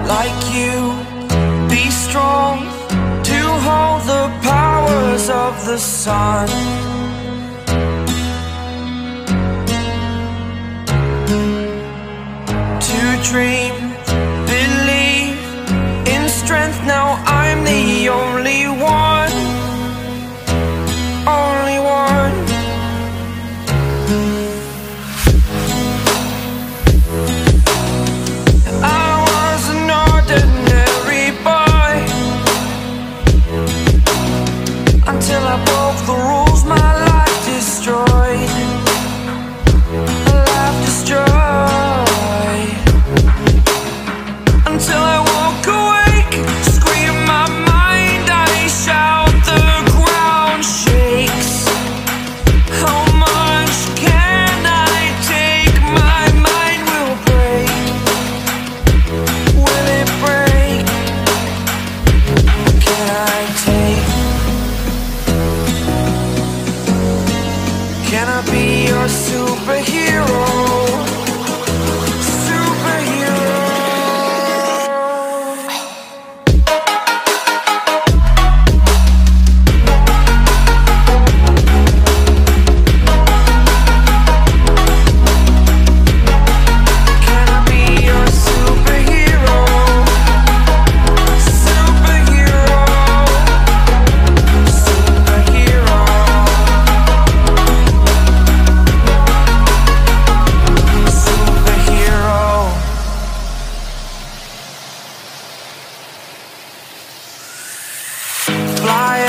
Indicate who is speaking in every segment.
Speaker 1: like you, be strong to hold the powers of the sun. To dream, believe in strength, now I'm the only one, only one. I was an ordinary boy until I broke the rules, my life destroyed, a life destroyed. Until I walk awake, scream my mind, I shout, the ground shakes. How much can I take? My mind will break. Will it break? Can I take? Can I be your superhero? Fly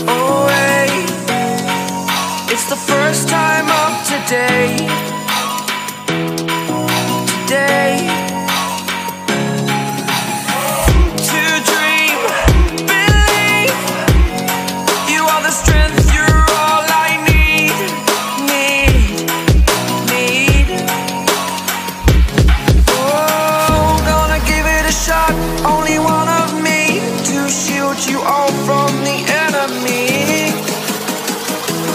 Speaker 1: away. It's the first time of today. Today. To dream, believe. You are the strength, you're all I need. Need. Oh, gonna give it a shot. Only one of me to shield you all from the enemy.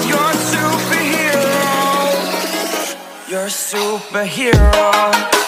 Speaker 1: You're a superhero. You're a superhero.